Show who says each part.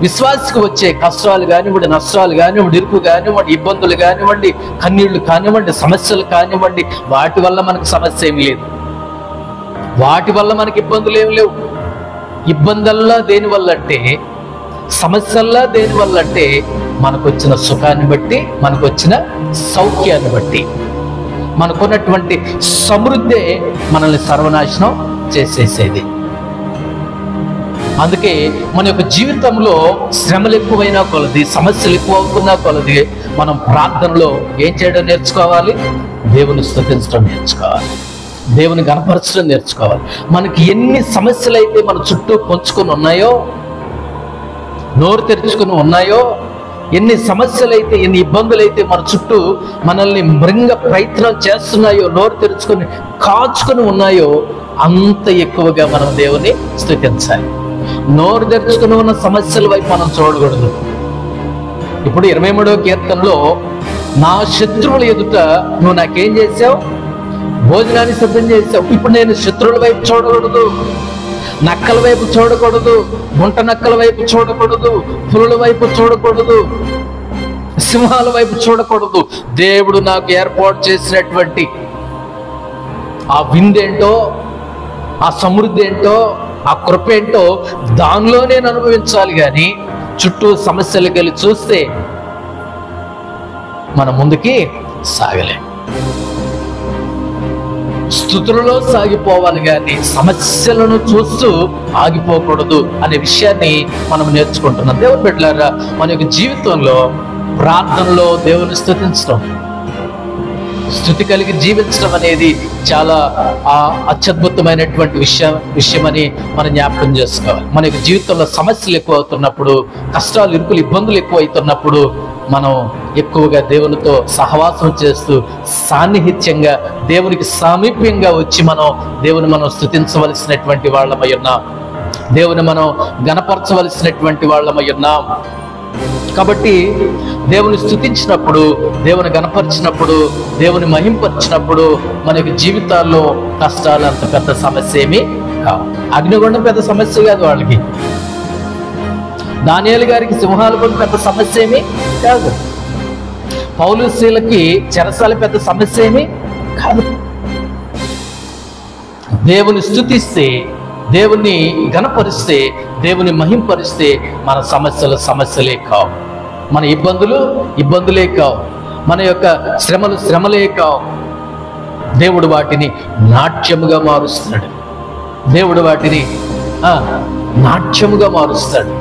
Speaker 1: విశ్వాసికి వచ్చే కష్టాలు కానివ్వండి, నష్టాలు కానివ్వండి, ఇరుకు కానివ్వండి, ఇబ్బందులు కానివ్వండి, కన్నీళ్లు కానివ్వండి, సమస్యలు కానివ్వండి, వాటి వల్ల మనకు సమస్య ఏమి లేదు. వాటి వల్ల మనకి ఇబ్బందులు ఏమి లేవు. ఇబ్బందుల్లా దేనివల్ల అంటే, సమస్యల్లా దేనివల్ల అంటే, మనకు వచ్చిన సుఖాన్ని బట్టి, మనకు వచ్చిన సౌఖ్యాన్ని బట్టి, మనకున్నటువంటి సమృద్ధే మనల్ని సర్వనాశనం చేసేసేది. అందుకే మన యొక్క జీవితంలో శ్రమలు ఎక్కువైనా కొలది, సమస్యలు ఎక్కువ అవుతున్నా కొలది, మనం ప్రార్థనలో ఏం చేయడం నేర్చుకోవాలి? దేవుని స్తుతించడం నేర్చుకోవాలి, దేవుని గణపరచడం నేర్చుకోవాలి. మనకి ఎన్ని సమస్యలు అయితే మన చుట్టూ పొంచుకొని ఉన్నాయో, నోరు తెరుచుకుని ఉన్నాయో, ఎన్ని సమస్యలైతే, ఎన్ని ఇబ్బందులైతే మన చుట్టూ మనల్ని మృంగ ప్రయత్నం చేస్తున్నాయో, నోరు తెరుచుకొని కాచుకొని ఉన్నాయో, అంత ఎక్కువగా మనం దేవుని స్తుతించాలి. నోరు తెరుచుకుని ఉన్న సమస్యల వైపు మనం చూడకూడదు. ఇప్పుడు 23వ కీర్తనలో, నా శత్రువుల ఎదుట నువ్వు నాకేం చేసావు? భోజనాన్ని సిద్ధం చేసావు. ఇప్పుడు నేను శత్రువుల వైపు చూడకూడదు, నక్కల వైపు చూడకూడదు, గుంట నక్కల వైపు చూడకూడదు, పులుల వైపు చూడకూడదు, సింహాల వైపు చూడకూడదు. దేవుడు నాకు ఏర్పాటు చేసినటువంటి ఆ విందేంటో, ఆ సమృద్ధి ఏంటో, ఆ కృప ఏంటో దానిలో నేను అనుభవించాలి. కానీ చుట్టూ సమస్యలకు వెళ్ళి చూస్తే మనం ముందుకి సాగలేం. స్తుతులలో సాగిపోవాలి కానీ సమస్యలను చూస్తూ ఆగిపోకూడదు అనే విషయాన్ని మనం నేర్చుకుంటున్నాం. దేవుని బిడ్డలారా, మన యొక్క జీవితంలో ప్రార్థనలో దేవుని స్తుతించడం, స్తుతి కలిగి జీవించడం అనేది చాలా అత్యద్భుతమైనటువంటి విషయమని మనం జ్ఞాపకం చేసుకోవాలి. మన యొక్క జీవితంలో సమస్యలు ఎక్కువ అవుతున్నప్పుడు, కష్టాలు, ఇరుకులు, ఇబ్బందులు ఎక్కువ అవుతున్నప్పుడు మనం ఎక్కువగా దేవునితో సహవాసం చేస్తూ సాన్నిహిత్యంగా, దేవునికి సామీప్యంగా వచ్చి దేవుని మనం స్తుతించవలసినటువంటి వాళ్ళమై ఉన్నాం. దేవుని మనం గణపరచవలసినటువంటి వాళ్ళమై ఉన్నాం. కాబట్టి దేవుని స్తుతించినప్పుడు, దేవుని గణపరిచినప్పుడు, దేవుని మహింపరిచినప్పుడు మన యొక్క జీవితాల్లో కష్టాలు అంత పెద్ద సమస్య ఏమీ కావు. అగ్నిగుండం పెద్ద సమస్య కాదు వాళ్ళకి. దానియేలు గారికి సింహాలు కూడా పెద్ద సమస్య ఏమీ కాదు. పౌలు శీలకి చెరసాల పెద్ద సమస్య ఏమీ కాదు. దేవుని స్తుతిస్తే, దేవుని గణపరిస్తే, దేవుని మహింపరిస్తే మన సమస్యలే కావు, మన ఇబ్బందులే కావు, మన యొక్క శ్రమలే కావు. దేవుడు వాటిని నాట్యముగా మారుస్తాడు. దేవుడు వాటిని నాట్యముగా మారుస్తాడు.